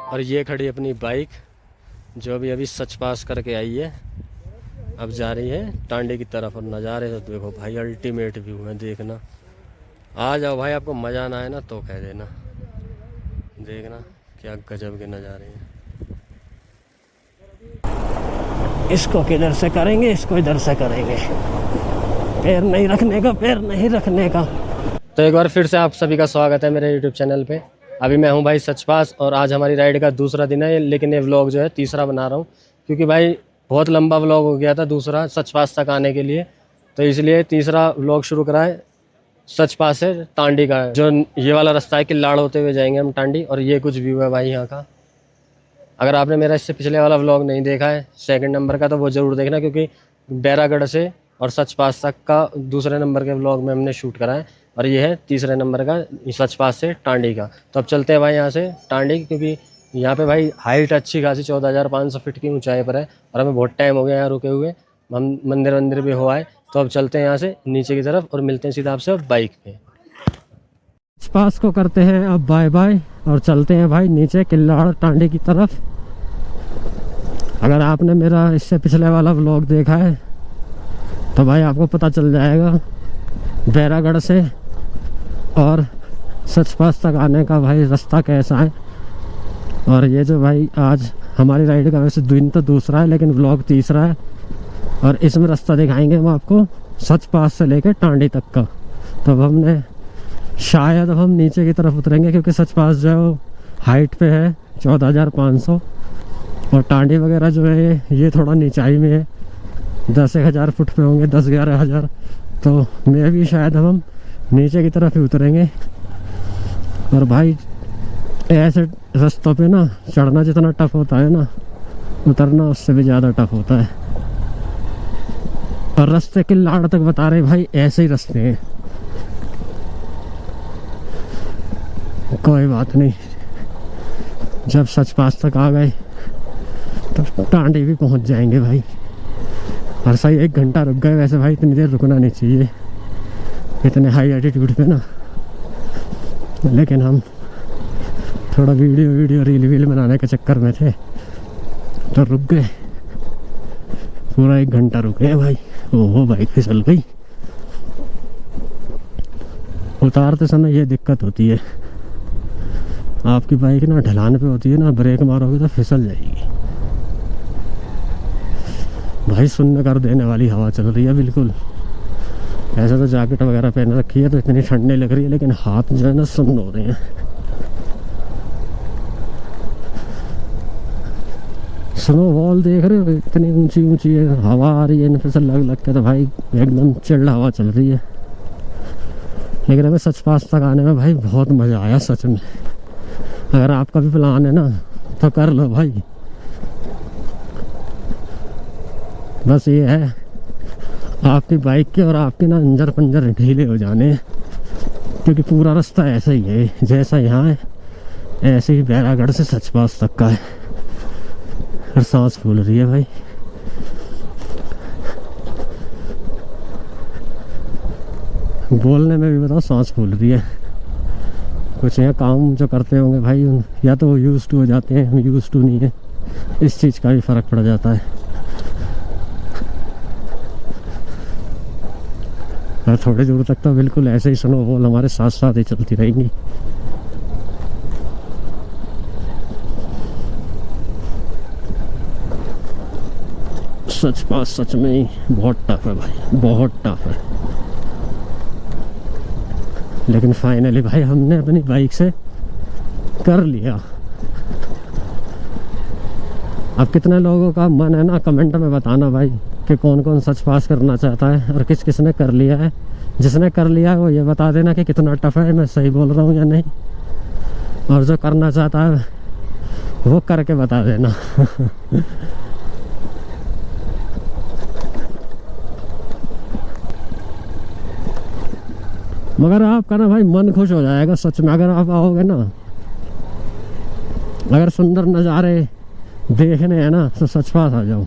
और ये खड़ी अपनी बाइक जो अभी अभी सच पास करके आई है, अब जा रही है टांडे की तरफ। और नज़ारे तो देखो भाई, अल्टीमेट व्यू है, देखना। आ जाओ भाई, आपको मज़ा ना आए ना तो कह देना। देखना क्या गजब के नज़ारे हैं। इसको किधर से करेंगे, इसको इधर से करेंगे। पैर नहीं रखने का, पैर नहीं रखने का। तो एक बार फिर से आप सभी का स्वागत है मेरे YouTube चैनल पे। अभी मैं हूं भाई सचपास और आज हमारी राइड का दूसरा दिन है, लेकिन ये व्लॉग जो है तीसरा बना रहा हूं क्योंकि भाई बहुत लंबा व्लॉग हो गया था दूसरा सचपास तक आने के लिए। तो इसलिए तीसरा व्लॉग शुरू करा है सचपास से टांडी का, जो ये वाला रास्ता है किल्लाड़ होते हुए जाएंगे हम टांडी। और ये कुछ व्यू है भाई यहाँ का। अगर आपने मेरा इससे पिछले वाला व्लॉग नहीं देखा है सेकंड नंबर का, तो वो ज़रूर देखना, क्योंकि बैरागढ़ से और सचपास तक का दूसरे नंबर के व्लॉग में हमने शूट करा है और ये है तीसरे नंबर का सचपास से टांडी का। तो अब चलते हैं भाई यहाँ से टांडी, क्योंकि यहाँ पे भाई हाइट अच्छी खासी 14,500 फीट की ऊंचाई पर है और हमें बहुत टाइम हो गया यहाँ रुके हुए। हम मंदिर भी हो आए, तो अब चलते हैं यहाँ से नीचे की तरफ और मिलते हैं सीधा आपसे बाइक पे। सचपास को करते हैं अब बाय बाय और चलते हैं भाई नीचे किल्लाड़ टांडी की तरफ। अगर आपने मेरा इससे पिछले वाला व्लॉग देखा है तो भाई आपको पता चल जाएगा बैरागढ़ से और सचपास तक आने का भाई रास्ता कैसा है। और ये जो भाई आज हमारी राइड का वैसे दिन तो दूसरा है, लेकिन व्लॉग तीसरा है और इसमें रास्ता दिखाएंगे हम आपको सचपास से लेकर टांडी तक का। तो अब हमने शायद अब हम नीचे की तरफ उतरेंगे, क्योंकि सचपास जो है वो हाइट पे है 14,500 और टांडी वगैरह जो है ये थोड़ा नीचाई में है, 10,000 फुट पे होंगे, 10-11,000। तो मैं भी शायद हम नीचे की तरफ ही उतरेंगे। और भाई ऐसे रास्तों पे ना चढ़ना जितना टफ होता है ना, उतरना उससे भी ज़्यादा टफ होता है। और रास्ते किल्लाड़ तक बता रहे भाई ऐसे ही रास्ते हैं। कोई बात नहीं, जब सचपास तक आ गए तो टांडी भी पहुंच जाएंगे भाई। और सही 1 घंटा रुक गए। वैसे भाई इतनी देर रुकना नहीं चाहिए इतने हाई एल्टीट्यूड पे ना, लेकिन हम थोड़ा वीडियो रील बनाने के चक्कर में थे तो रुक गए। पूरा 1 घंटा रुके भाई। ओहो बाइक फिसल गई। उतारते समय ये दिक्कत होती है, आपकी बाइक ना ढलान पे होती है ना, ब्रेक मारोगे तो फिसल जाएगी भाई। सुन्न कर देने वाली हवा चल रही है बिल्कुल। ऐसे तो जैकेट वगैरह पहन रखी है तो इतनी ठंड नहीं लग रही है, लेकिन हाथ जो है ना सुन्न हो रहे हैं। स्नोफॉल देख रहे हो, इतनी ऊंची ऊंची है, हवा आ रही है इन फिसल लग लग के, तो भाई एकदम चिल्ड हवा चल रही है। लेकिन हमें सचपास तक आने में भाई बहुत मज़ा आया सच में। अगर आपका भी प्लान है ना तो कर लो भाई। बस ये है आपकी बाइक के और आपके ना अंजर पंजर ढीले हो जाने हैं, क्योंकि पूरा रास्ता ऐसा ही है जैसा यहाँ है, ऐसे ही बैरागढ़ से सचपास तक का है। और सांस फूल रही है भाई। बोलने में भी बताओ सांस फूल रही है। कुछ यहाँ काम जो करते होंगे भाई, या तो वो यूज़ टू हो जाते हैं, हम यूज़ टू नहीं है, इस चीज़ का भी फ़र्क पड़ जाता है। और थोड़ी दूर तक तो बिल्कुल ऐसे ही स्नोफॉल हमारे साथ साथ ही चलती रहेंगी। सचपास सच में ही बहुत टफ है भाई, बहुत टफ है। लेकिन फाइनली भाई हमने अपनी बाइक से कर लिया। अब कितने लोगों का मन है ना कमेंट में बताना भाई कि कौन कौन सचपास करना चाहता है और किस किस ने कर लिया है। जिसने कर लिया है वो ये बता देना कि कितना टफ है, मैं सही बोल रहा हूँ या नहीं। और जो करना चाहता है वो करके बता देना। मगर आपका ना भाई मन खुश हो जाएगा सच में, अगर आप आओगे ना। अगर सुंदर नज़ारे देखने हैं ना तो सचपास आ जाओ।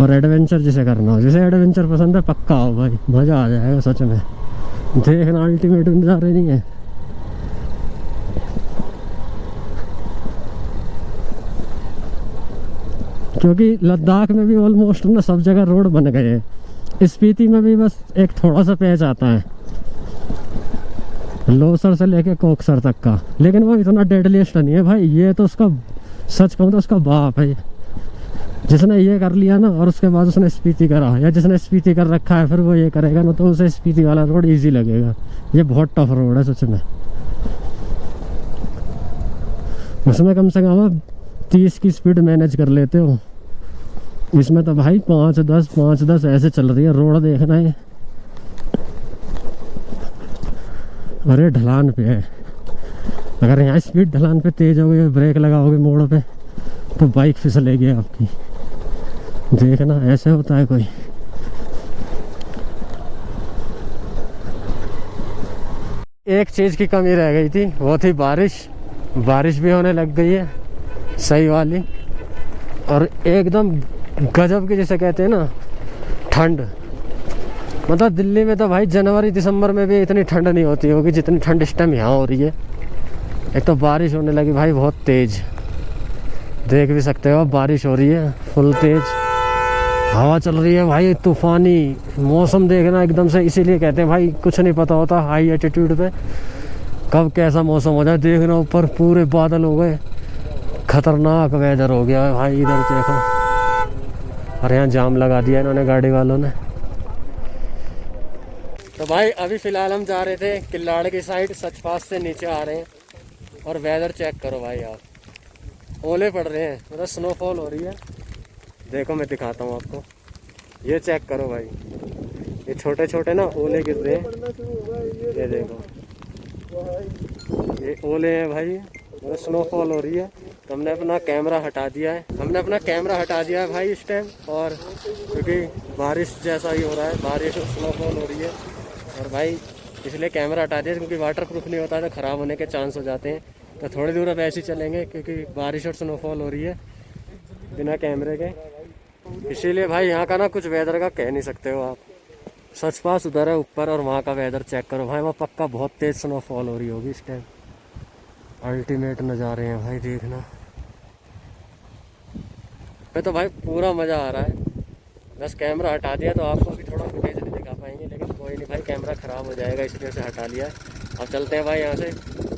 और एडवेंचर जिसे करना हो, जिसे एडवेंचर पसंद है पक्का आओ भाई, मज़ा आ जाएगा सच में। देखना अल्टीमेट नज़ारे नहीं है। क्योंकि लद्दाख में भी ऑलमोस्ट ना सब जगह रोड बन गए हैं। स्पीति में भी बस एक थोड़ा सा पैच आता है लोसर से लेके कोकसर तक का, लेकिन वो इतना डेडलीस्ट नहीं है भाई। ये तो उसका सच कहूँ तो उसका बाप है, जिसने ये कर लिया ना और उसके बाद उसने स्पीति करा, या जिसने स्पीति कर रखा है फिर वो ये करेगा ना, तो उसे स्पीति वाला रोड इजी लगेगा। ये बहुत टफ रोड है सच में। उसमें कम से कम आप 30 की स्पीड मैनेज कर लेते हो, इसमें तो भाई 5-10 ऐसे चल रही है। रोड देखना है, अरे ढलान पे है। अगर यहाँ स्पीड ढलान पे तेज हो गई, ब्रेक लगाओगे मोड़ पे, तो बाइक फिसलेगी आपकी। देखना ऐसे होता है कोई। एक चीज़ की कमी रह गई थी, वो थी बारिश। बारिश भी होने लग गई है सही वाली, और एकदम गजब की, जिसे कहते हैं ना ठंड। मतलब दिल्ली में तो भाई जनवरी दिसंबर में भी इतनी ठंड नहीं होती होगी जितनी ठंड इस टाइम यहाँ हो रही है। एक तो बारिश होने लगी भाई बहुत तेज़, देख भी सकते हो बारिश हो रही है फुल तेज़। हवा चल रही है भाई तूफ़ानी। मौसम देखना एकदम से, इसीलिए कहते हैं भाई कुछ नहीं पता होता हाई एटीट्यूड पे कब कैसा मौसम हो जाए। देखना ऊपर पूरे बादल हो गए, खतरनाक वेदर हो गया है भाई। इधर देखो, और यहाँ जाम लगा दिया इन्होंने गाड़ी वालों ने। तो भाई अभी फ़िलहाल हम जा रहे थे किल्लाड़ की साइड, सचपास से नीचे आ रहे हैं, और वेदर चेक करो भाई आप। ओले पड़ रहे हैं, मतलब स्नोफॉल हो रही है। देखो मैं दिखाता हूँ आपको, ये चेक करो भाई, ये छोटे छोटे ना ओले गिर रहे हैं। ये देखो ये ओले हैं भाई, मतलब स्नोफॉल हो रही है। तो हमने अपना कैमरा हटा दिया है, भाई इस टाइम, और क्योंकि बारिश जैसा ही हो रहा है, बारिश और स्नोफॉल हो रही है, और भाई इसलिए कैमरा हटा दिया, क्योंकि वाटर प्रूफ नहीं होता है तो ख़राब होने के चांस हो जाते हैं। तो थोड़ी दूर अब ऐसे ही चलेंगे, क्योंकि बारिश और स्नोफॉल हो रही है बिना कैमरे के। इसीलिए भाई यहाँ का ना कुछ वेदर का कह नहीं सकते हो आप। सचपास उधर है ऊपर, और वहाँ का वेदर चेक करो भाई, वहाँ पक्का बहुत तेज़ स्नोफॉल हो रही होगी इस टाइम। अल्टीमेट नज़ारे हैं भाई, देखना। मैं तो भाई पूरा मज़ा आ रहा है। बस कैमरा हटा दिया तो आपको भी थोड़ा फुटेज नहीं दिखा पाएंगे, लेकिन कोई नहीं भाई, कैमरा ख़राब हो जाएगा इसलिए से हटा लिया। अब चलते हैं भाई यहाँ से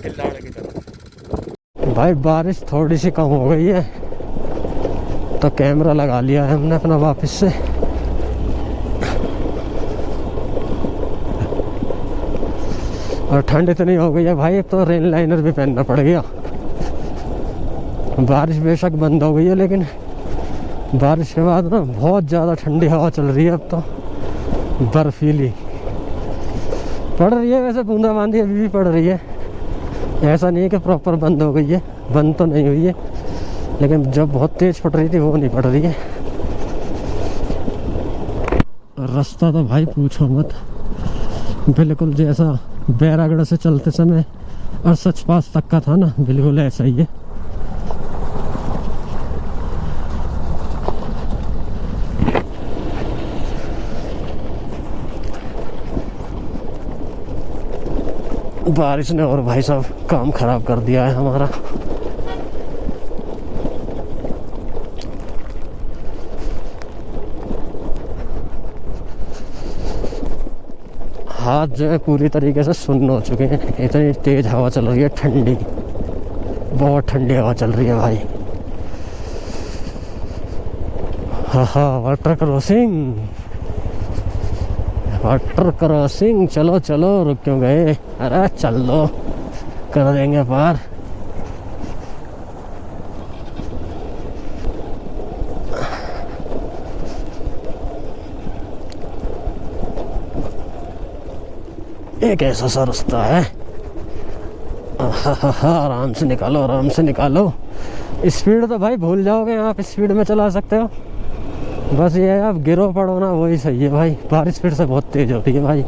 किल्लाड़ की तरफ। भाई बारिश थोड़ी सी कम हो गई है, तो कैमरा लगा लिया है हमने अपना वापस से। और ठंड इतनी हो गई है भाई, तो रेन लाइनर भी पहनना पड़ गया। बारिश बेशक बंद हो गई है, लेकिन बारिश के बाद ना बहुत ज़्यादा ठंडी हवा चल रही है अब तो, बर्फीली पड़ रही है। वैसे बूंदाबांदी अभी भी पड़ रही है, ऐसा नहीं है कि प्रॉपर बंद हो गई है, बंद तो नहीं हुई है, लेकिन जब बहुत तेज़ पड़ रही थी वो नहीं पड़ रही है। रास्ता तो भाई पूछो मत, बिल्कुल जैसा बैरागढ़ से चलते समय और सचपास तक का था ना, बिल्कुल ऐसा ही है। बारिश ने और भाई साहब काम खराब कर दिया है हमारा। हाथ जो है पूरी तरीके से सुन्न हो चुके हैं, इतनी तेज हवा चल रही है, ठंडी, बहुत ठंडी हवा चल रही है भाई। हाँ वाटर क्रॉसिंग, चलो चलो, रुक क्यों गए? अरे चल लो, कर देंगे पार। ये कैसा सा रास्ता है? आराम से निकालो, आराम से निकालो। स्पीड तो भाई भूल जाओगे, आप स्पीड में चला सकते हो, बस ये है आप गिरो पड़ो ना, वही सही है भाई। बारिश फिर से बहुत तेज़ हो रही है भाई,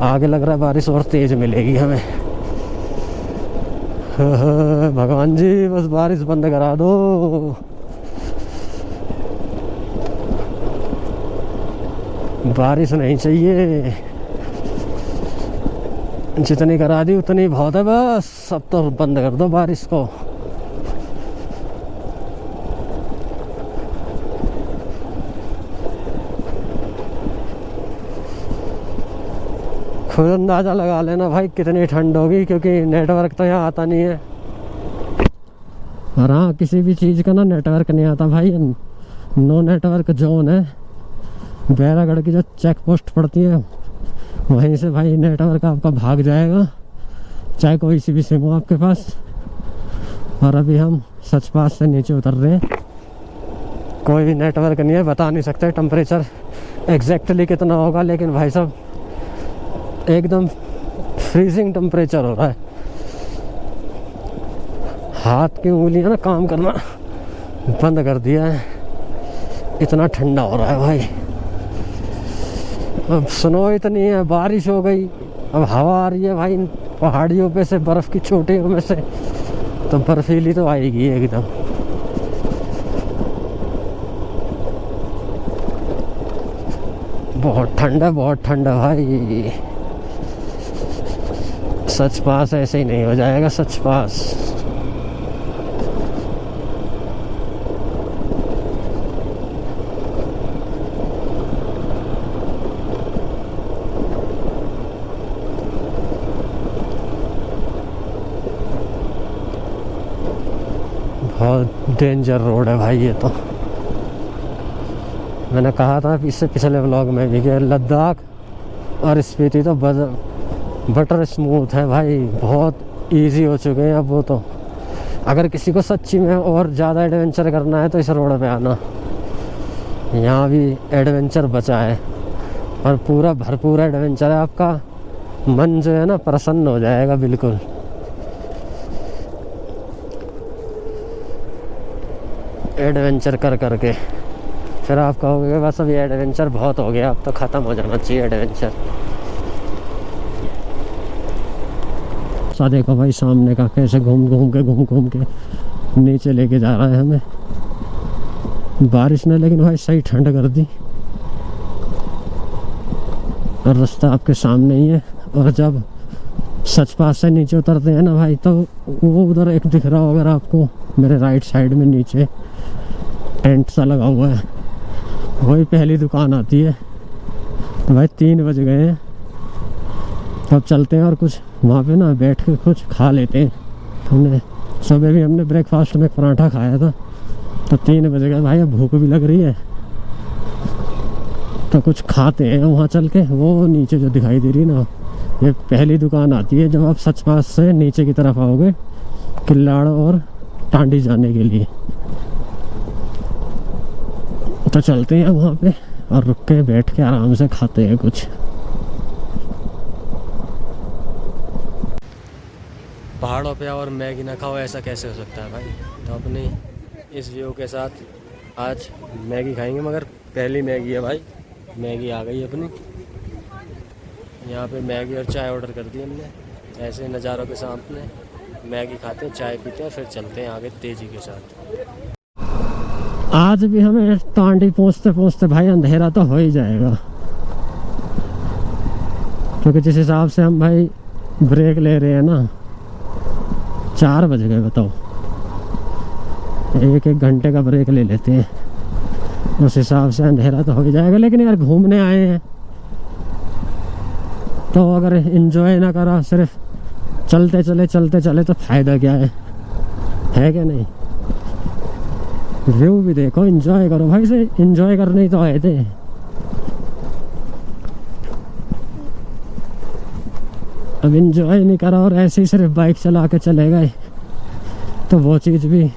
आगे लग रहा है बारिश और तेज़ मिलेगी हमें। भगवान जी बस बारिश बंद करा दो। बारिश नहीं चाहिए, जितनी करा दी उतनी बहुत है, बस अब तो बंद कर दो बारिश को। खुद अंदाज़ा लगा लेना भाई कितनी ठंड होगी, क्योंकि नेटवर्क तो यहाँ आता नहीं है। और हाँ, किसी भी चीज़ का ना नेटवर्क नहीं आता भाई, नो नेटवर्क जोन है। बैरागढ़ की जो चेक पोस्ट पड़ती है वहीं से भाई नेटवर्क आपका भाग जाएगा, चाहे कोई सी भी सिम हो आपके पास। और अभी हम सच पास से नीचे उतर रहे हैं, कोई भी नेटवर्क नहीं है, बता नहीं सकते टेम्परेचर एग्जैक्टली कितना होगा, लेकिन भाई साहब एकदम फ्रीजिंग टेम्परेचर हो रहा है। हाथ की उंगलियां ना काम करना बंद कर दिया है, इतना ठंडा हो रहा है भाई। अब स्नो इतनी है, बारिश हो गई, अब हवा आ रही है भाई पहाड़ियों पे से, बर्फ़ की चोटियों में से, तो बर्फीली तो आएगी एकदम। बहुत ठंडा, बहुत ठंडा भाई। सच पास ऐसे ही नहीं हो जाएगा, सच पास। बहुत डेंजर रोड है भाई ये तो। मैंने कहा था इससे पिछले व्लॉग में भी कि लद्दाख और स्पीति तो बटर स्मूथ है भाई, बहुत इजी हो चुके हैं अब वो तो। अगर किसी को सच्ची में और ज़्यादा एडवेंचर करना है तो इस रोड पे आना, यहाँ भी एडवेंचर बचा है और पूरा भरपूर एडवेंचर है। आपका मन जो है ना प्रसन्न हो जाएगा बिल्कुल। एडवेंचर कर करके फिर आप कहोगे बस अब ये एडवेंचर बहुत हो गया, अब तो ख़त्म हो जाना चाहिए एडवेंचर। सा देखो भाई सामने का कैसे घूम घूम के नीचे लेके जा रहा है हमें। बारिश ने लेकिन भाई सही ठंड कर दी, और रास्ता आपके सामने ही है। और जब सच पास से नीचे उतरते हैं ना भाई, तो वो उधर एक दिख रहा होगा आपको मेरे राइट साइड में नीचे टेंट सा लगा हुआ है, वही पहली दुकान आती है। तो भाई 3 बज गए हैं, अब चलते हैं और कुछ वहाँ पे ना बैठ के कुछ खा लेते हैं। सुबह भी हमने ब्रेकफास्ट में पराठा खाया था, तो 3 बज गए भाई, अब भूख भी लग रही है, तो कुछ खाते हैं वहाँ चल के। वो नीचे जो दिखाई दे रही ना, ये पहली दुकान आती है जब आप सच पास से नीचे की तरफ आओगे किल्लाड़ और टांडी जाने के लिए। तो चलते हैं वहाँ पे और रुक के बैठ के आराम से खाते हैं कुछ। पहाड़ों पे और मैगी ना खाओ, ऐसा कैसे हो सकता है भाई। तो अपनी इस व्यू के साथ आज मैगी खाएंगे, मगर पहली मैगी है भाई, मैगी आ गई अपनी। यहाँ पे मैगी और चाय ऑर्डर कर दी हमने, ऐसे नज़ारों के सामने मैगी खाते हैं, चाय पीते हैं, फिर चलते हैं आगे तेज़ी के साथ। आज भी हमें टांडी पहुँचते पहुँचते भाई अंधेरा तो हो ही जाएगा, क्योंकि जिस हिसाब से हम भाई ब्रेक ले रहे हैं ना, 4 बज गए बताओ, 1-1 घंटे का ब्रेक ले लेते हैं, उस हिसाब से अंधेरा तो हो ही जाएगा। लेकिन यार घूमने आए हैं तो अगर एंजॉय ना करा, सिर्फ चलते चले तो फ़ायदा क्या है क्या नहीं। व्यू भी देखो, एंजॉय करो भाई, से एंजॉय करने ही तो आए थे। अब एंजॉय नहीं करा और ऐसे ही सिर्फ बाइक चला के चले गए तो वो चीज़ भी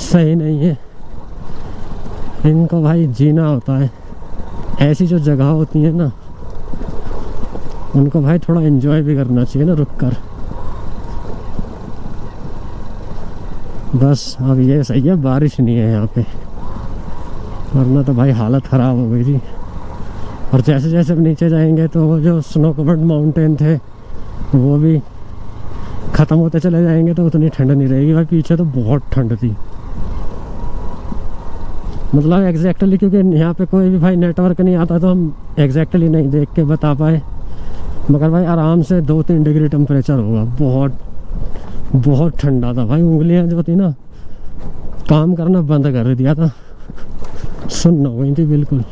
सही नहीं है। इनको भाई जीना होता है, ऐसी जो जगह होती है ना उनको भाई थोड़ा एंजॉय भी करना चाहिए ना रुक कर। बस अब ये सही है बारिश नहीं है यहाँ पे, वरना तो भाई हालत ख़राब हो गई थी। और जैसे जैसे नीचे जाएंगे तो वो जो स्नो कवर्ड माउंटेन थे वो भी ख़त्म होते चले जाएंगे, तो उतनी ठंड नहीं रहेगी भाई। पीछे तो बहुत ठंड थी, मतलब एग्जैक्टली, क्योंकि यहाँ पे कोई भी भाई नेटवर्क नहीं आता तो हम एग्जैक्टली नहीं देख के बता पाए, मगर भाई आराम से 2-3 डिग्री टेम्परेचर होगा। बहुत ठंडा था भाई, उंगलियां जो थी ना काम करना बंद कर दिया था, सुन्न हो गई थी बिल्कुल।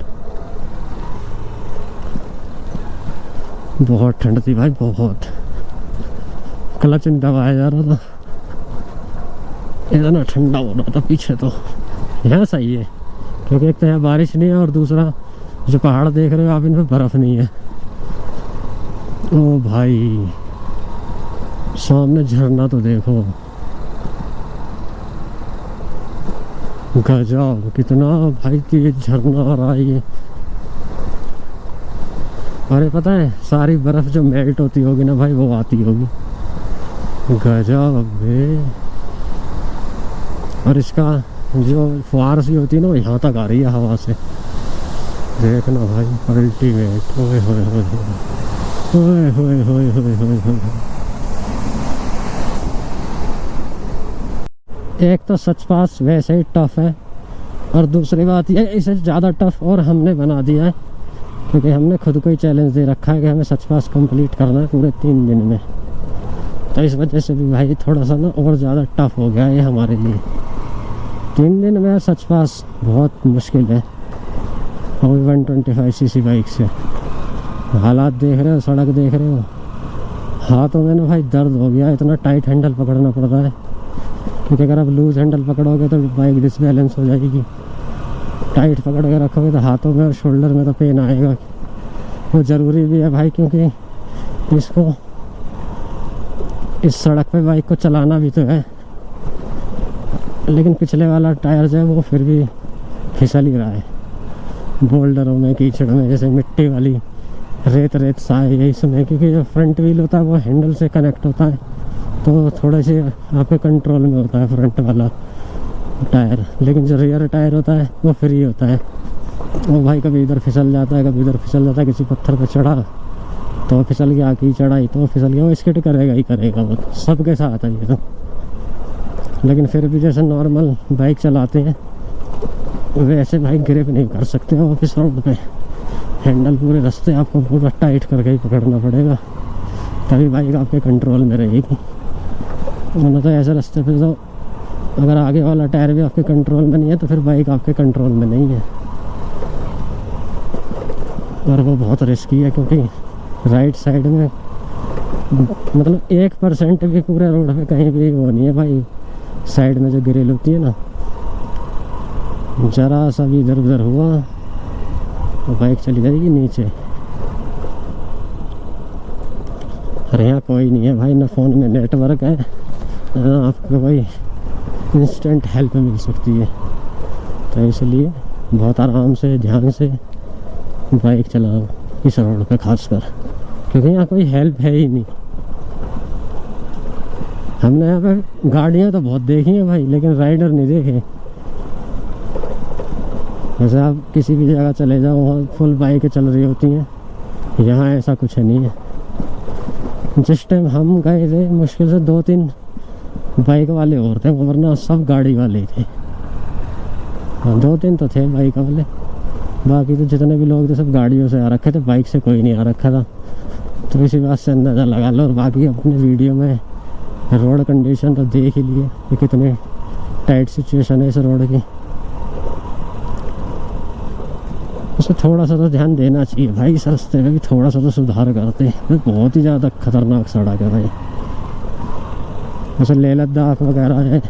बहुत ठंड थी भाई, बहुत। क्लच नहीं दबाया जा रहा था, इतना ठंडा हो रहा था पीछे। तो यहाँ सही है क्योंकि एक तो यहाँ बारिश नहीं है और दूसरा जो पहाड़ देख रहे हो आप, इन पे बर्फ़ नहीं है। ओ भाई सामने झरना तो देखो, गजब, कितना भाई तेज झरना आ रहा है ये। अरे पता है सारी बर्फ़ जो मेल्ट होती होगी ना भाई, वो आती होगी। गजब बे। और इसका जो फुहार सी होती है ना, वो यहाँ तक आ रही है हवा से। देखना भाई अल्टीमेट। ओए होए होए होए होए होए होए होए होए। एक तो सच पास वैसे ही टफ है, और दूसरी बात ये इसे ज़्यादा टफ और हमने बना दिया है क्योंकि हमने खुद को ही चैलेंज दे रखा है कि हमें सच पास कंप्लीट करना है पूरे 3 दिन में। तो इस वजह से भी भाई थोड़ा सा ना और ज़्यादा टफ हो गया ये हमारे लिए। 3 दिन में सच पास बहुत मुश्किल है, और 125 सीसी बाइक से। हालात देख रहे हो, सड़क देख रहे हो, हाथों में ना भाई दर्द हो गया, इतना टाइट हैंडल पकड़ना पड़ रहा है क्योंकि अगर आप लूज हैंडल पकड़ोगे तो बाइक डिसबैलेंस हो जाएगी। टाइट पकड़ के रखोगे तो हाथों में और शोल्डर में तो पेन आएगा। वो ज़रूरी भी है भाई क्योंकि इसको, इस सड़क पे बाइक को चलाना भी तो है। लेकिन पिछले वाला टायर जो है वो फिर भी फिसल ही रहा है बोल्डरों में, कीचड़ में, जैसे मिट्टी वाली रेत सा है यही समय। क्योंकि जो फ्रंट व्हील होता है वो हैंडल से कनेक्ट होता है, तो थोड़े से आपके कंट्रोल में होता है फ्रंट वाला टायर। लेकिन जो रियर टायर होता है वो फ्री होता है। वो भाई कभी इधर फिसल जाता है, कभी इधर फिसल जाता है। किसी पत्थर पर चढ़ा तो फिसल गया, की चढ़ाई तो फिसल गया। वो स्किड करेगा ही करेगा, वो सबके साथ है ये तो। लेकिन फिर भी जैसे नॉर्मल बाइक चलाते हैं वैसे भाई ग्रिप नहीं कर सकते हो ऑफिस रोड पे। हैंडल पूरे रास्ते आपको पूरा टाइट करके ही पकड़ना पड़ेगा, तभी बाइक आपके कंट्रोल में रहेगी। वरना तो ऐसे रास्ते पे तो अगर आगे वाला टायर भी आपके कंट्रोल में नहीं है तो फिर बाइक आपके कंट्रोल में नहीं है। और वो बहुत रिस्की है क्योंकि राइट साइड में मतलब 1% भी पूरे रोड पे कहीं भी वो नहीं है भाई। साइड में जो ग्रिल होती है ना, जरा सा भी इधर उधर हुआ तो बाइक चली जाएगी नीचे। अरे यहाँ कोई नहीं है भाई, ना फ़ोन में नेटवर्क है, ना आपको कोई इंस्टेंट हेल्प मिल सकती है। तो इसलिए बहुत आराम से ध्यान से बाइक चलाओ इस रोड पे खासकर, क्योंकि यहाँ कोई हेल्प है ही नहीं। हमने यहाँ पे गाड़ियाँ तो बहुत देखी हैं भाई, लेकिन राइडर नहीं देखे। जैसे आप किसी भी जगह चले जाओ वहाँ फुल बाइकें चल रही होती हैं, यहाँ ऐसा कुछ नहीं है। जिस टाइम हम गए थे मुश्किल से 2-3 बाइक वाले और थे, वरना सब गाड़ी वाले थे। हाँ 2-3 तो थे बाइक वाले, बाकी तो जितने भी लोग थे सब गाड़ियों से आ रखे थे, बाइक से कोई नहीं आ रखा था। तो इसी बात से अंदाज़ा लगा लो। और बाकी अपने वीडियो में रोड कंडीशन तो देख ही लिए कि कितनी टाइट सिचुएशन है इस रोड की। उसे थोड़ा सा तो ध्यान देना चाहिए भाई, इस रास्ते में भी थोड़ा सा तो सुधार करते हैं। बहुत ही ज़्यादा खतरनाक सड़क है भाई। जैसे लेह लद्दाख वगैरह है,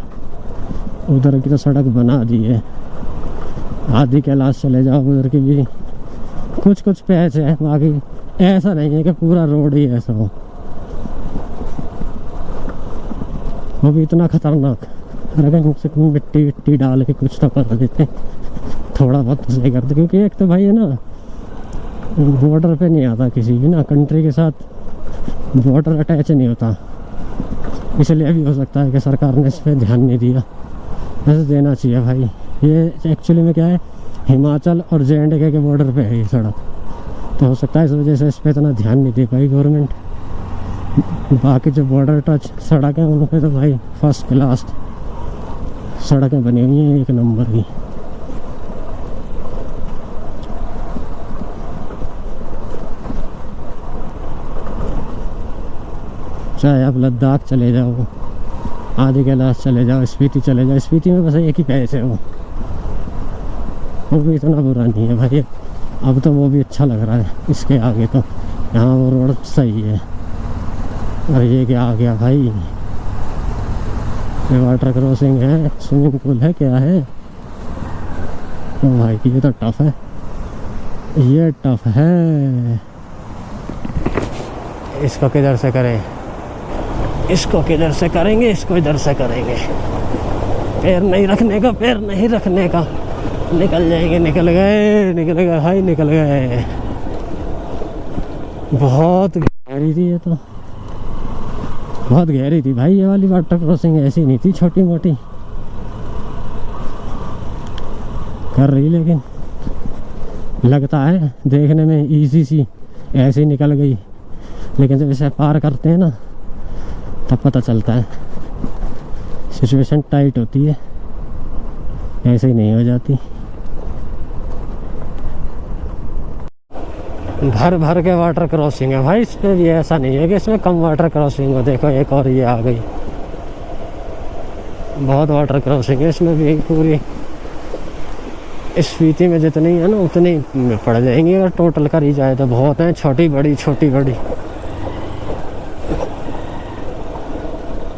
उधर की तो सड़क बना दी है। आदि कैलाश चले जाओ, उधर की भी कुछ कुछ पैच है, बाकी ऐसा नहीं है कि पूरा रोड ही ऐसा हो। वो भी इतना खतरनाक, अगर मुझसे मिट्टी विट्टी डाल के कुछ तो कर देते, थोड़ा बहुत तो सही करते। क्योंकि एक तो भाई है ना, बॉर्डर पे नहीं आता किसी भी ना कंट्री के साथ, बॉर्डर अटैच नहीं होता। इसलिए भी हो सकता है कि सरकार ने इस पर ध्यान नहीं दिया, वैसे देना चाहिए भाई। ये एक्चुअली में क्या है, हिमाचल और J&K के बॉर्डर पे है ये सड़क, तो हो सकता है इस वजह से इस पर इतना ध्यान नहीं दे पाई गवर्नमेंट। बाकी जो बॉर्डर टच सड़क है उन पर तो भाई फर्स्ट क्लास सड़कें बनी हुई हैं, 1 नंबर की। चाहे आप लद्दाख चले जाओ, आदि कैलाश चले जाओ, स्पीति चले जाओ, स्पीति में बस एक ही पैच है, वो भी इतना बुरा नहीं है भाई। अब तो वो भी अच्छा लग रहा है, इसके आगे तो यहाँ वो रोड सही है। और ये क्या आ गया भाई, ये वाटर क्रॉसिंग है, स्विमिंग पूल है, क्या है? ओ भाई ये तो टफ है, ये टफ है। इसको किधर से करें, इसको किधर से करेंगे, इसको इधर से करेंगे। पैर नहीं रखने का, पैर नहीं रखने का। निकल जाएंगे, निकल गए भाई, निकल गए। बहुत गहरी थी ये तो, बहुत गहरी थी भाई। ये वाली वाटर क्रॉसिंग ऐसी नहीं थी, छोटी मोटी कर रही, लेकिन लगता है देखने में इजी सी ऐसे ही निकल गई, लेकिन जब इसे पार करते हैं ना तब पता चलता है सिचुएशन टाइट होती है, ऐसे ही नहीं हो जाती। भर भर के वाटर क्रॉसिंग है भाई, इसमें भी ऐसा नहीं है कि इसमें कम वाटर क्रॉसिंग हो। देखो एक और ये आ गई, बहुत वाटर क्रॉसिंग है इसमें भी। पूरी स्पीति में जितनी है ना उतनी पड़ जाएंगी, अगर टोटल करी जाए तो बहुत है, छोटी बड़ी छोटी बड़ी।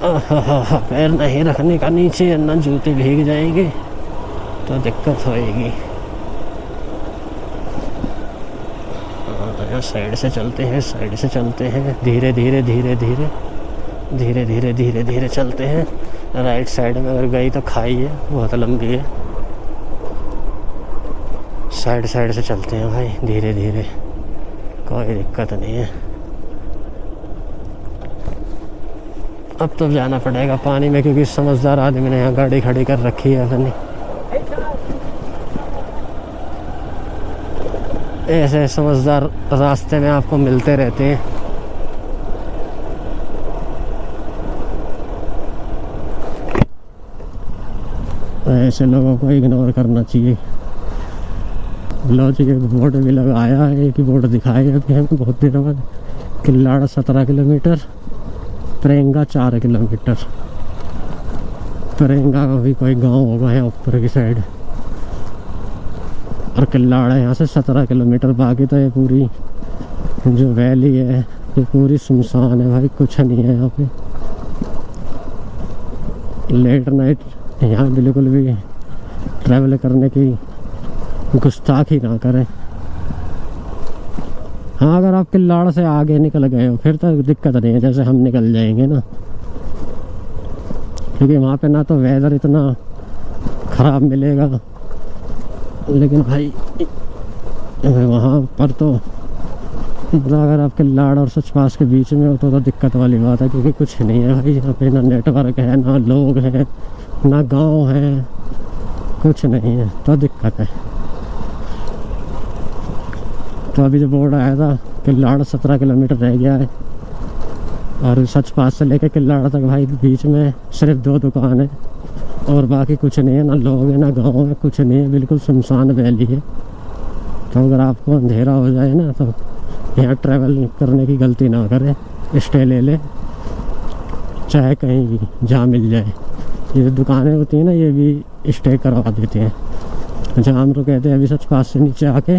पैर नहीं रखने का नीचे, ना जूते भीग जाएंगे तो दिक्कत होएगी। साइड से चलते हैं, साइड से चलते हैं, धीरे धीरे धीरे धीरे धीरे धीरे धीरे धीरे चलते हैं। राइट साइड में अगर गई तो खाई है, बहुत लंबी है। साइड साइड से चलते हैं भाई, धीरे धीरे, कोई दिक्कत नहीं है। अब तो जाना पड़ेगा पानी में, क्योंकि समझदार आदमी ने यहाँ गाड़ी खड़ी कर रखी है अपनी। ऐसे समझदार रास्ते में आपको मिलते रहते हैं। ऐसे लोगों को इग्नोर करना चाहिए। लो जी, एक बोर्ड भी लगाया है, एक ही बोर्ड दिखाया अभी हमें बहुत देर बाद। किल्लाड़ 17 किलोमीटर, प्रेंगा 4 किलोमीटर। प्रेंगा का भी कोई गांव होगा यहाँ ऊपर की साइड, और किल्लाड़ है यहाँ से 17 किलोमीटर। बाकी तो ये पूरी जो वैली है ये पूरी सुनसान है भाई, कुछ नहीं है यहाँ पे। लेट नाइट यहाँ बिल्कुल भी ट्रैवल करने की गुस्ताखी ना करें। हाँ, अगर आप किल्लाड़ से आगे निकल गए हो फिर तो दिक्कत नहीं है, जैसे हम निकल जाएंगे ना, क्योंकि वहाँ पे ना तो वेदर इतना ख़राब मिलेगा, लेकिन भाई वहाँ पर तो अगर आप किल्लाड़ और सचपास के बीच में हो तो दिक्कत वाली बात है, क्योंकि कुछ नहीं है भाई यहाँ पे, ना नेटवर्क है, ना लोग हैं, ना गांव है, कुछ नहीं है, तो दिक्कत है। तो अभी जो बोर्ड आया था किल्लाड़ 17 किलोमीटर रह गया है, और सचपास से लेकर किल्लाड़ तक भाई बीच में सिर्फ 2 दुकान है और बाकी कुछ नहीं है, ना लोग है, ना गांव है, कुछ नहीं है, बिल्कुल सुनसान वैली है। तो अगर आपको अंधेरा हो जाए ना तो यहाँ ट्रैवल करने की गलती ना करें, स्टे ले ले, चाहे कहीं भी जहाँ मिल जाए। ये दुकानें होती हैं ना, ये भी स्टे करवा देते हैं। जहाँ हम लोग कहते हैं, अभी सचपास से नीचे आके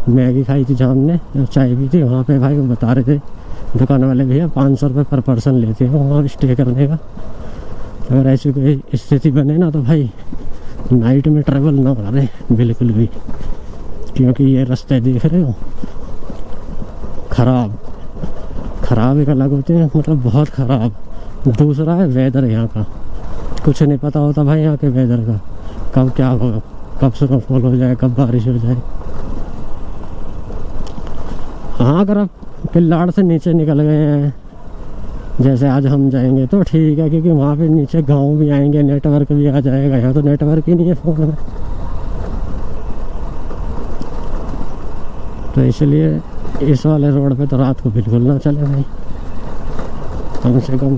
मैगी खाई थी जहाँ हमने, और चाय पी थी, वहाँ पे भाई वो बता रहे थे दुकान वाले भैया 500 रुपये पर पर्सन लेते हैं वहाँ स्टे करने का। अगर ऐसी कोई स्थिति बने ना तो भाई नाइट में ट्रैवल ना करें बिल्कुल भी, क्योंकि ये रास्ते देख रहे हो ख़राब एक अलग होते हैं, मतलब बहुत ख़राब। दूसरा है वेदर यहाँ का, कुछ नहीं पता होता भाई यहाँ के वेदर का, कब क्या हो, कब स्नोफॉल हो जाए, कब बारिश हो जाए। हाँ, अगर आप किल्लाड़ से नीचे निकल गए हैं जैसे आज हम जाएंगे तो ठीक है, क्योंकि वहाँ पे नीचे गांव भी आएंगे, नेटवर्क भी आ जाएगा। यहाँ तो नेटवर्क ही नहीं है फ़ोन में, तो इसलिए इस वाले रोड पे तो रात को बिल्कुल ना चले भाई। कम से कम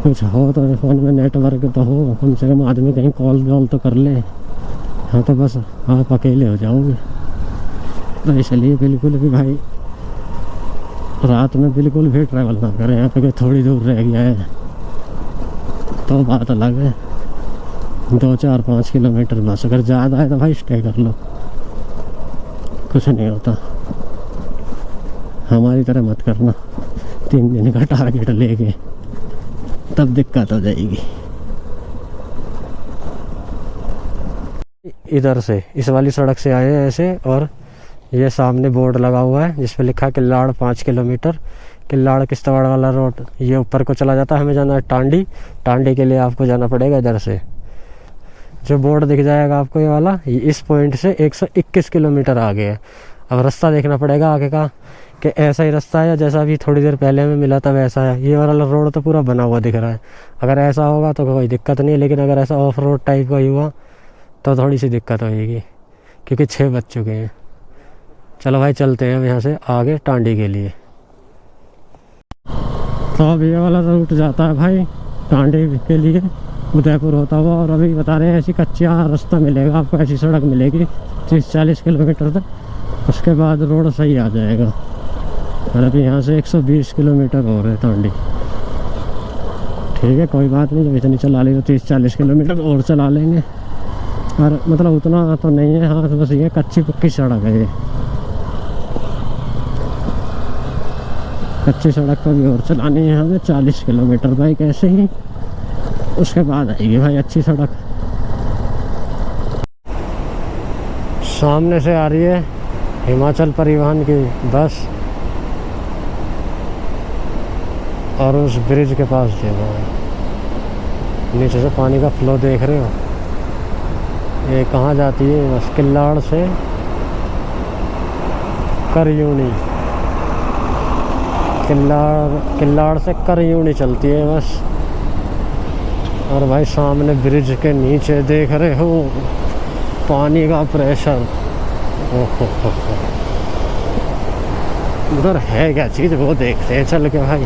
कुछ हो तो फ़ोन में नेटवर्क तो हो, कम से कम आदमी कहीं कॉल वॉल तो कर ले। हाँ, तो बस आप अकेले हो जाओगे। तो इसलिए बिल्कुल भी भाई रात में बिल्कुल भी ट्रैवल ना करें। यहाँ पे कोई थोड़ी दूर रह गया है तो बात अलग है, 2, 4, 5 किलोमीटर बस। अगर ज़्यादा है तो भाई स्टे कर लो, कुछ नहीं होता। हमारी तरह मत करना 3 दिन का टारगेट लेके, तब दिक्कत हो जाएगी। इधर से इस वाली सड़क से आए हैं ऐसे, और ये सामने बोर्ड लगा हुआ है जिस पे लिखा है किल्लाड़ 5 किलोमीटर। किल्लाड़ किश्तवाड़ वाला रोड ये ऊपर को चला जाता है, हमें जाना है टांडी। टांडी के लिए आपको जाना पड़ेगा इधर से। जो बोर्ड दिख जाएगा आपको ये वाला, इस पॉइंट से 121 किलोमीटर आगे है। अब रास्ता देखना पड़ेगा आगे का कि ऐसा ही रास्ता है या जैसा अभी थोड़ी देर पहले हमें मिला था वैसा है। ये वाला रोड तो पूरा बना हुआ दिख रहा है, अगर ऐसा होगा तो कोई दिक्कत नहीं है, लेकिन अगर ऐसा ऑफ रोड टाइप का ही हुआ तो थोड़ी सी दिक्कत होगी, क्योंकि 6 बज चुके हैं। चलो भाई चलते हैं यहाँ से आगे टांडी के लिए। तो अब ये वाला रूट जाता है भाई टांडी के लिए, उदयपुर होता हुआ। और अभी बता रहे हैं ऐसी कच्चा रास्ता मिलेगा आपको, ऐसी सड़क मिलेगी 30-40 किलोमीटर तक, उसके बाद रोड सही आ जाएगा। और अभी यहाँ से 120 किलोमीटर हो रहे टांडी। ठीक है कोई बात नहीं, जब इतनी चला ली तो 30-40 किलोमीटर और चला लेंगे। और मतलब उतना तो नहीं है, हाँ बस ये कच्ची पक्की सड़क है। ये कच्ची सड़क पर भी और चलानी है हमें 40 किलोमीटर बाइक ऐसे ही, उसके बाद आएगी भाई अच्छी सड़क। सामने से आ रही है हिमाचल परिवहन की बस, और उस ब्रिज के पास देखो नीचे से पानी का फ्लो देख रहे हो। ये कहाँ जाती है बस, किल्लाड़ से करयूनी, किल्लाड़ से करयूनी चलती है बस। और भाई सामने ब्रिज के नीचे देख रहे हो पानी का प्रेशर। ओहो उधर है क्या चीज़ वो देखते हैं चल के भाई।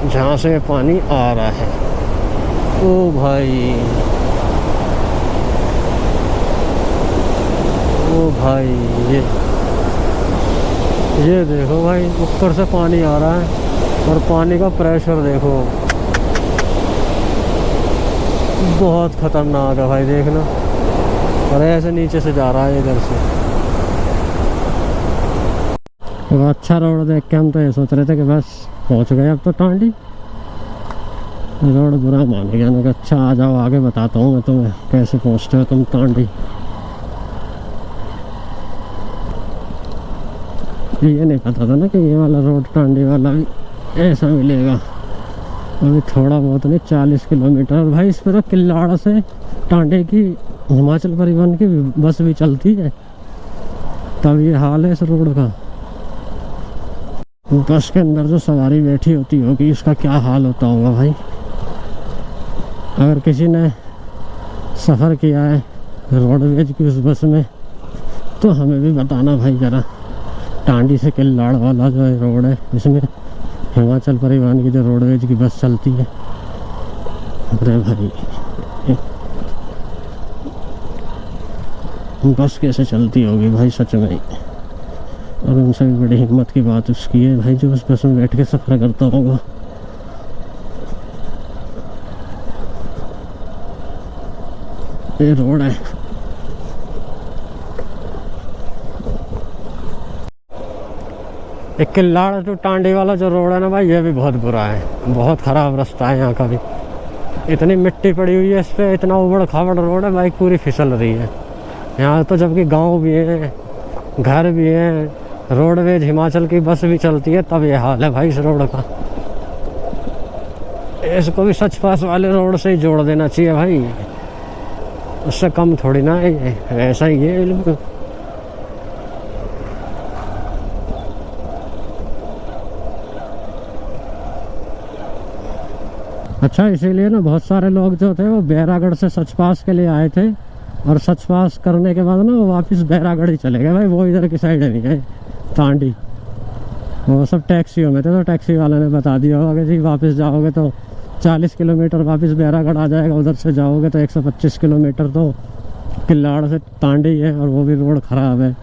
जहाँ से पानी आ रहा है, ओ भाई ओ भाई ये देखो भाई ऊपर से पानी आ रहा है, और पानी का प्रेशर देखो बहुत खतरनाक है भाई देखना। और ऐसे नीचे से जा रहा है इधर से। तो अच्छा रोड देख के हम तो ये सोच रहे थे कि बस पहुंच गए अब तो टांडी। रोड बुरा मानेगा ना, अच्छा आ जाओ आगे बताता हूँ मैं तुम्हें कैसे पहुंचते हो तुम टांडी। ये नहीं पता था ना कि ये वाला रोड टांडी वाला भी ऐसा मिलेगा। अभी थोड़ा बहुत नहीं 40 किलोमीटर। और भाई इस पर तो किल्लाड़ से टांडी की हिमाचल परिवहन की बस भी चलती है, तब ये हाल है इस रोड का। बस के अंदर जो सवारी बैठी होती होगी इसका क्या हाल होता होगा भाई। अगर किसी ने सफ़र किया है रोडवेज की उस बस में तो हमें भी बताना भाई ज़रा। टांडी से किल्लाड़ वाला जो रोड है इसमें हिमाचल परिवहन की जो रोडवेज की बस चलती है, अरे भाई बस कैसे चलती होगी भाई सच में। और उनसे भी बड़ी हिम्मत की बात उसकी है भाई जो उस बस में बैठ के सफ़र करता होगा। ये रोड है एक किल्लाड़ टू टांडी वाला जो रोड है ना भाई, ये भी बहुत बुरा है, बहुत ख़राब रास्ता है यहाँ का भी। इतनी मिट्टी पड़ी हुई है इस पर, इतना उबड़ खाबड़ रोड है, बाइक पूरी फिसल रही है यहाँ तो। जबकि गांव भी है, घर भी है, रोडवेज हिमाचल की बस भी चलती है, तब ये हाल है भाई इस रोड का। इसको भी सच पास वाले रोड से ही जोड़ देना चाहिए भाई, उससे कम थोड़ी ना है, ऐसा ही है बिल्कुल। अच्छा इसीलिए ना बहुत सारे लोग जो थे वो बैरागढ़ से सच पास के लिए आए थे, और सच पास करने के बाद ना वो वापस बैरागढ़ ही चले गए भाई। वो इधर की साइड नहीं है टांडी, वो सब टैक्सियों में थे, तो टैक्सी वाले ने बता दिया होगा कि जी वापस जाओगे तो 40 किलोमीटर वापस बैरागढ़ आ जाएगा, उधर से जाओगे तो 125 किलोमीटर तो किल्लाड़ से टांडी है, और वो भी रोड ख़राब है।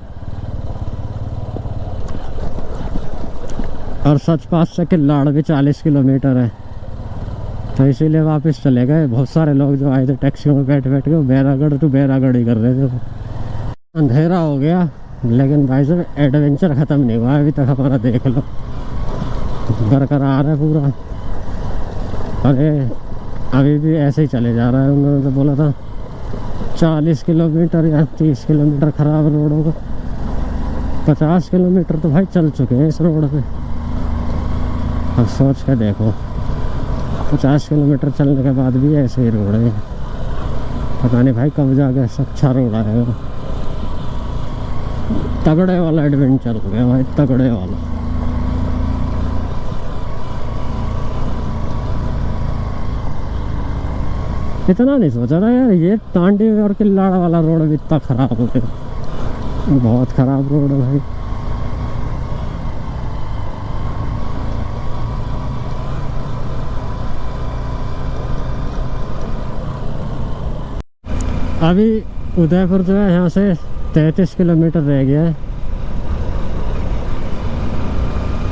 और सच पास से किल्लाड़ भी 40 किलोमीटर है, तो इसीलिए वापस चले गए। बहुत सारे लोग जो आए थे टैक्सियों में बैठ बैठ के बैरागढ़ टू बैरागढ़ ही कर रहे थे। अंधेरा हो गया लेकिन भाई साहब एडवेंचर ख़त्म नहीं हुआ अभी तक हमारा, देख लो बरकरार है पूरा। अरे अभी भी ऐसे ही चले जा रहा है। उन्होंने तो बोला था 40 किलोमीटर या 30 किलोमीटर ख़राब रोड होगा, 50 किलोमीटर तो भाई चल चुके हैं इस रोड पे। अब सोच के देखो 50 किलोमीटर चलने के बाद भी ऐसे ही रोड है। पता नहीं भाई कब जाके अच्छा रोड आएगा। तगड़े वाला एडवेंचर हो गया भाई, तगड़े वाला। इतना नहीं सोचा था यार ये टांडी और किल्लाड़ वाला रोड भी इतना ख़राब हो गया। बहुत ख़राब रोड है भाई। अभी उदयपुर जो है यहाँ से 33 किलोमीटर रह गया है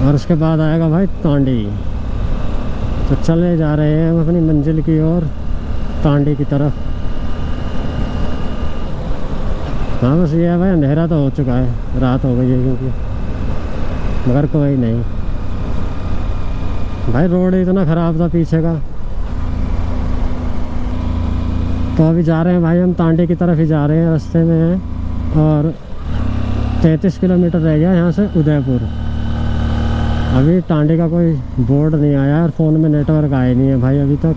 और उसके बाद आएगा भाई टांडी। तो चले जा रहे हैं हम अपनी मंजिल की ओर, टांडी की तरफ। हाँ बस ये है भाई, अंधेरा तो हो चुका है, रात हो गई है क्योंकि, मगर कोई नहीं भाई। रोड इतना ख़राब था पीछे का। तो अभी जा रहे हैं भाई हम टांडी की तरफ ही जा रहे हैं, रास्ते में हैं और 33 किलोमीटर रह गया यहाँ से उदयपुर। अभी टांडी का कोई बोर्ड नहीं आया और फ़ोन में नेटवर्क आया नहीं है भाई अभी तक।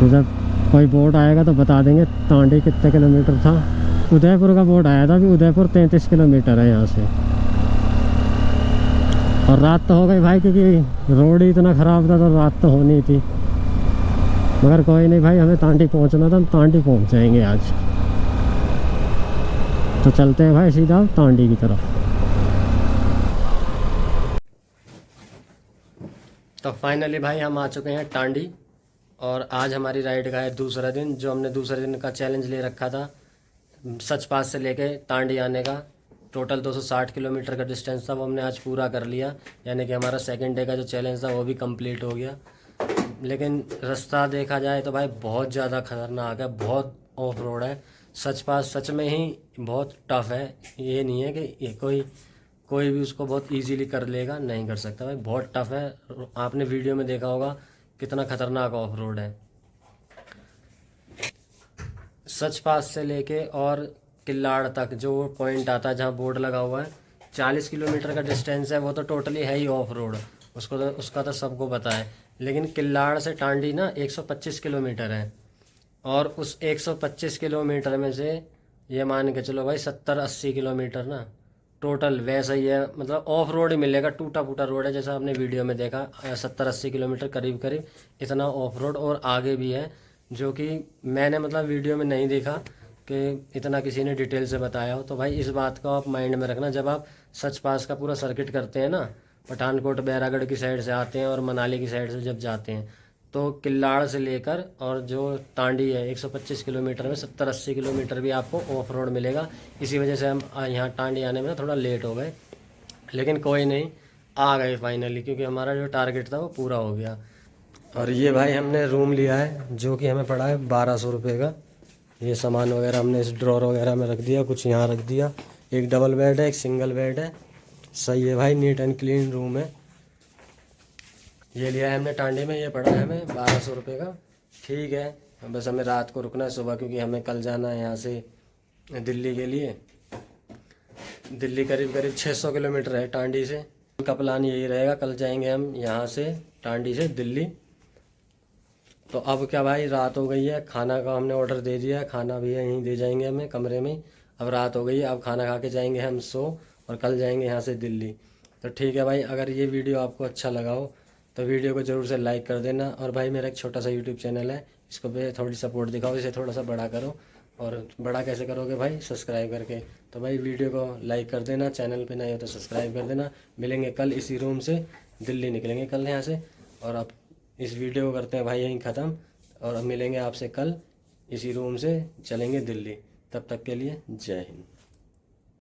जब कोई बोर्ड आएगा तो बता देंगे टांडी कितने किलोमीटर था। उदयपुर का बोर्ड आया था, अभी उदयपुर 33 किलोमीटर है यहाँ से। और रात तो हो गई भाई क्योंकि रोड ही इतना ख़राब था तो रात तो होनी थी। मगर कोई नहीं भाई, हमें टांडी पहुँचना था, हम टांडी पहुँच जाएंगे आज। तो चलते हैं भाई सीधा टांडी की तरफ। तो फाइनली भाई हम आ चुके हैं टांडी और आज हमारी राइड का है दूसरा दिन। जो हमने दूसरे दिन का चैलेंज ले रखा था सच पास से लेके टांडी आने का, टोटल 260 किलोमीटर का डिस्टेंस था, वो हमने आज पूरा कर लिया। यानी कि हमारा सेकंड डे का जो चैलेंज था वो भी कंप्लीट हो गया। लेकिन रास्ता देखा जाए तो भाई बहुत ज़्यादा खतरनाक है, बहुत ऑफ रोड है। सच पास सच में ही बहुत टफ है। ये नहीं है कि ये कोई भी उसको बहुत इजीली कर लेगा, नहीं कर सकता भाई, बहुत टफ है। आपने वीडियो में देखा होगा कितना खतरनाक ऑफ रोड है। सच पास से लेके और किल्लाड़ तक जो पॉइंट आता है जहाँ बोर्ड लगा हुआ है 40 किलोमीटर का डिस्टेंस है, वो तो टोटली है ही ऑफ रोड, उसका तो सबको पता है। लेकिन किल्लाड़ से टांडी ना 125 किलोमीटर है और उस 125 किलोमीटर में से ये मान के चलो भाई 70-80 किलोमीटर ना टोटल वैसा ही है। मतलब ऑफ रोड ही मिलेगा, टूटा फूटा रोड है जैसा आपने वीडियो में देखा। 70-80 किलोमीटर करीब करीब इतना ऑफ रोड और आगे भी है, जो कि मैंने मतलब वीडियो में नहीं देखा कि इतना किसी ने डिटेल से बताया हो। तो भाई इस बात को आप माइंड में रखना जब आप सच पास का पूरा सर्किट करते हैं ना, पठानकोट बैरागढ़ की साइड से आते हैं और मनाली की साइड से जब जाते हैं, तो किल्लाड़ से लेकर और जो टांडी है 125 किलोमीटर में 70-80 किलोमीटर भी आपको ऑफ रोड मिलेगा। इसी वजह से हम यहाँ टांडी आने में थोड़ा लेट हो गए, लेकिन कोई नहीं, आ गए फाइनली, क्योंकि हमारा जो टारगेट था वो पूरा हो गया। और ये भाई हमने रूम लिया है जो कि हमें पड़ा है 1200 रुपये का। ये सामान वगैरह हमने इस ड्रॉर वगैरह में रख दिया, कुछ यहाँ रख दिया। एक डबल बेड है, एक सिंगल बेड है। सही है भाई, नीट एंड क्लीन रूम है। ये लिया है हमने टांडी में, ये पड़ा है हमें 1200 रुपये का। ठीक है, बस हमें रात को रुकना है, सुबह क्योंकि हमें कल जाना है यहाँ से दिल्ली के लिए। दिल्ली करीब करीब 600 किलोमीटर है टांडी से। का प्लान यही रहेगा, कल जाएंगे हम यहाँ से टांडी से दिल्ली। तो अब क्या भाई, रात हो गई है, खाना का हमने ऑर्डर दे दिया है, खाना भी यहीं दे जाएंगे हमें कमरे में। अब रात हो गई है, अब खाना खा के जाएंगे हम सो, और कल जाएंगे यहाँ से दिल्ली। तो ठीक है भाई, अगर ये वीडियो आपको अच्छा लगा हो तो वीडियो को ज़रूर से लाइक कर देना। और भाई मेरा एक छोटा सा यूट्यूब चैनल है, इसको पे थोड़ी सपोर्ट दिखाओ, इसे थोड़ा सा बड़ा करो। और बड़ा कैसे करोगे भाई, सब्सक्राइब करके। तो भाई वीडियो को लाइक कर देना, चैनल पे नए हो तो सब्सक्राइब कर देना। मिलेंगे कल इसी रूम से, दिल्ली निकलेंगे कल यहाँ से। और अब इस वीडियो को करते हैं भाई यहीं ख़त्म, और अब मिलेंगे आपसे कल इसी रूम से, चलेंगे दिल्ली। तब तक के लिए जय हिंद।